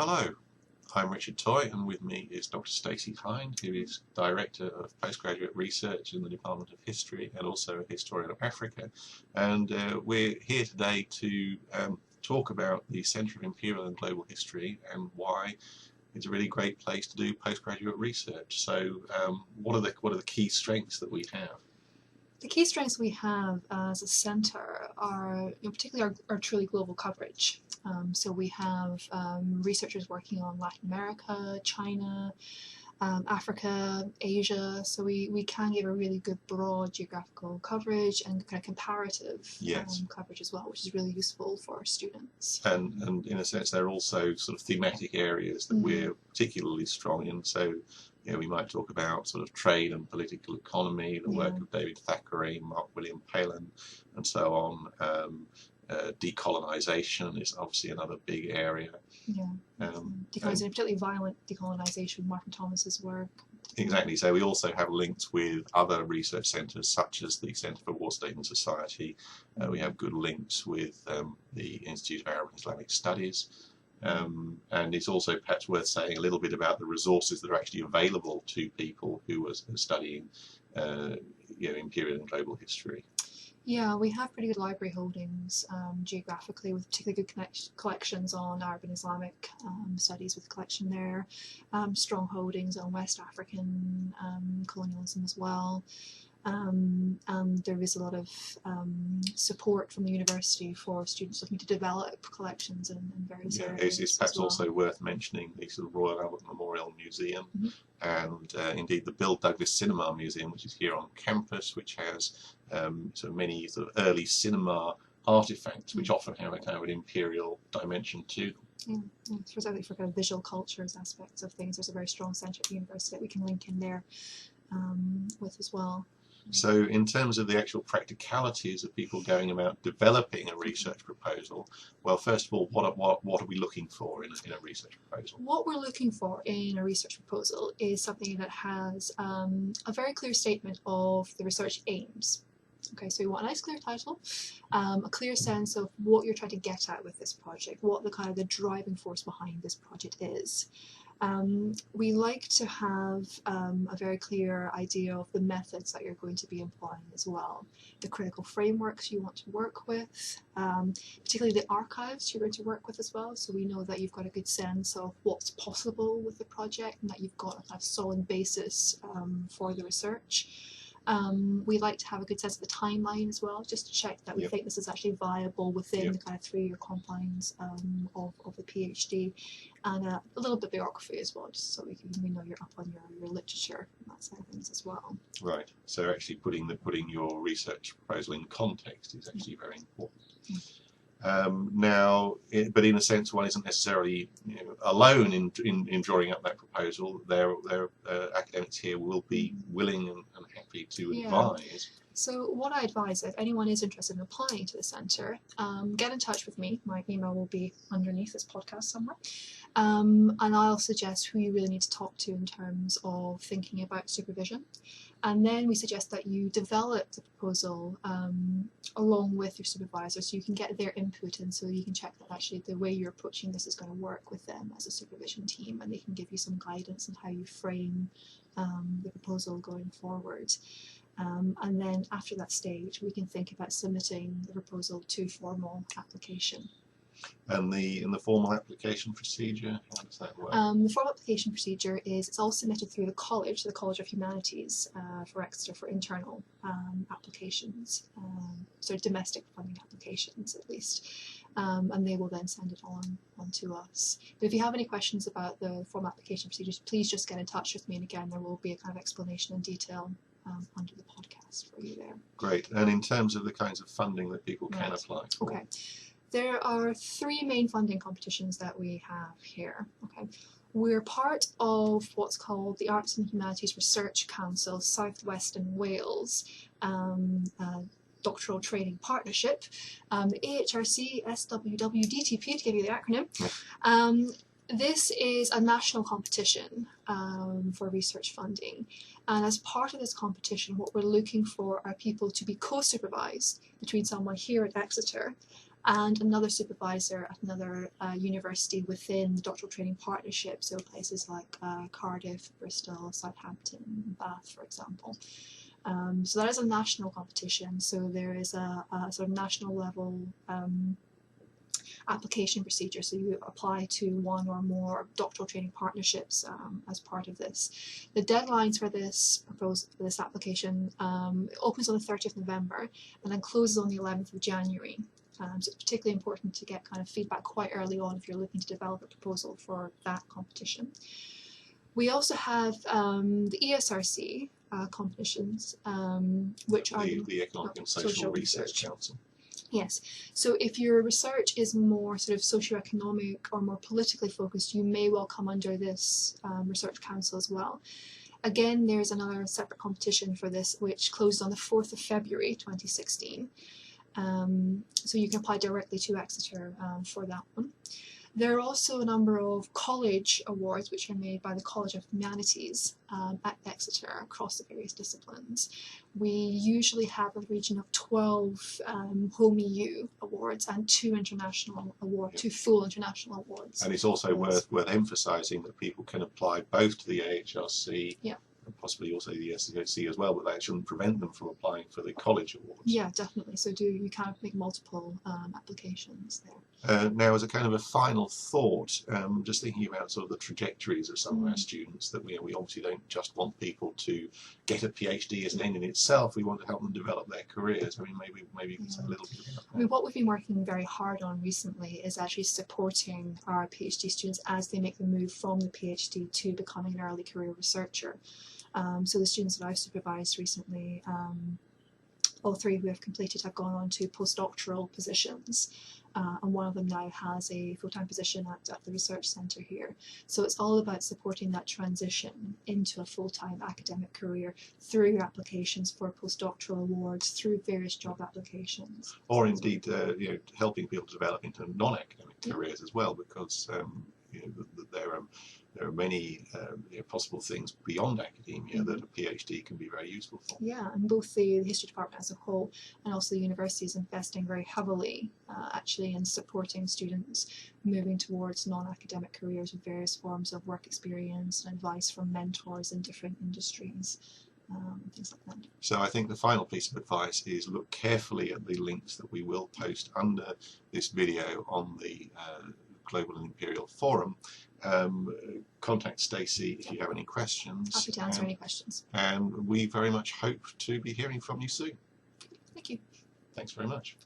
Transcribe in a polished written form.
Hello, I'm Richard Toy, and with me is Dr. Stacey Hind, who is Director of Postgraduate Research in the Department of History and also a historian of Africa. And we're here today to talk about the Centre of Imperial and Global History and why it's a really great place to do postgraduate research. So what are the key strengths that we have? The key strengths we have as a centre are, particularly our truly global coverage. So we have researchers working on Latin America, China, Africa, Asia. So we can give a really good broad geographical coverage and kind of comparative coverage as well, which is really useful for our students. And in a sense, they're also sort of thematic areas that we're particularly strong in. So we might talk about sort of trade and political economy, the work of David Thackeray, Mark William Palin, and so on. Decolonisation is obviously another big area. Decolonisation, particularly violent decolonisation, Martin Thomas's work. Exactly. So we also have links with other research centres, such as the Centre for War State and Society. We have good links with the Institute of Arab and Islamic Studies. And it's also perhaps worth saying a little bit about the resources that are actually available to people who are studying Imperial and Global History. Yeah, we have pretty good library holdings geographically, with particularly good collections on Arab and Islamic studies with collection there, strong holdings on West African colonialism as well. And there is a lot of support from the university for students looking to develop collections in various areas. It's perhaps also worth mentioning the sort of Royal Albert Memorial Museum and indeed the Bill Douglas Cinema Museum, which is here on campus, which has so many sort of early cinema artifacts which often have a kind of an imperial dimension to them. Specifically for kind of visual cultures aspects of things, there's a very strong centre at the university that we can link in there with as well. So in terms of the actual practicalities of people going about developing a research proposal, well, first of all, what are we looking for in a research proposal? What we're looking for in a research proposal is something that has a very clear statement of the research aims. Okay, so we want a nice clear title, a clear sense of what you're trying to get at with this project, what the driving force behind this project is. We like to have a very clear idea of the methods that you're going to be employing as well, the critical frameworks you want to work with, particularly the archives you're going to work with as well, so we know that you've got a good sense of what's possible with the project and that you've got a kind of solid basis for the research. We like to have a good sense of the timeline as well, just to check that we think this is actually viable within the kind of 3-year confines of the PhD, and a little bit of biography as well, just so we know you're up on your literature and that side of things as well. Right. So actually putting your research proposal in context is actually very important. But in a sense, one isn't necessarily alone in drawing up that proposal. Their academics here will be willing and happy to advise. So what I advise, if anyone is interested in applying to the centre, get in touch with me. My email will be underneath this podcast somewhere. And I'll suggest who you really need to talk to in terms of thinking about supervision. And then we suggest that you develop the proposal along with your supervisor, so you can get their input and so you can check that actually the way you're approaching this is going to work with them as a supervision team, and they can give you some guidance on how you frame the proposal going forward. And then after that stage, we can think about submitting the proposal to formal application. And the formal application procedure, how does that work? The formal application procedure is it's all submitted through the College of Humanities for Exeter for internal applications, so domestic funding applications at least, and they will then send it on to us. But if you have any questions about the formal application procedures, please just get in touch with me, and again there will be a kind of explanation in detail under the podcast for you there. Great. And in terms of the kinds of funding that people can apply for? Okay. There are 3 main funding competitions that we have here. Okay, we're part of what's called the Arts and Humanities Research Council South Western Wales Doctoral Training Partnership, the AHRC SWWDTP to give you the acronym. This is a national competition for research funding, and as part of this competition what we're looking for are people to be co-supervised between someone here at Exeter and another supervisor at another university within the doctoral training partnership, so places like Cardiff, Bristol, Southampton, Bath, for example. So that is a national competition, so there is a sort of national level application procedure, so you apply to one or more doctoral training partnerships as part of this. The deadlines for this application opens on the 30th of November and then closes on the 11th of January. So it's particularly important to get kind of feedback quite early on if you're looking to develop a proposal for that competition. We also have the ESRC competitions, which are the Economic and Social Research Council. Yes, so if your research is more sort of socioeconomic or more politically focused, you may well come under this research council as well. Again, there's another separate competition for this, which closed on the 4th of February 2016. So you can apply directly to Exeter for that one. There are also a number of college awards which are made by the College of Humanities at Exeter across the various disciplines. We usually have a region of 12 home EU awards and 2 international awards, 2 full international awards. And it's also worth emphasising that people can apply both to the AHRC and possibly also the SCOC as well, but that shouldn't prevent them from applying for the college awards. Yeah, definitely. So you kind of make multiple applications there. Now, as a kind of a final thought, just thinking about sort of the trajectories of some of our students, that we obviously don't just want people to get a PhD as an end in itself. We want to help them develop their careers. I mean, maybe you can say a little bit about that. I mean, what we've been working very hard on recently is actually supporting our PhD students as they make the move from the PhD to becoming an early career researcher. So the students that I've supervised recently, all 3 who have completed have gone on to postdoctoral positions, and one of them now has a full-time position at the research centre here. So it's all about supporting that transition into a full-time academic career through applications for postdoctoral awards, through various job applications. Or indeed, helping people develop into non-academic careers as well, because there are many possible things beyond academia that a PhD can be very useful for. Yeah, and both the history department as a whole and also the university is investing very heavily actually in supporting students moving towards non-academic careers with various forms of work experience and advice from mentors in different industries. Things like that. So I think the final piece of advice is look carefully at the links that we will post under this video on the Global and Imperial Forum. Contact Stacey if you have any questions. Happy to answer any questions. And we very much hope to be hearing from you soon. Thank you. Thanks very much.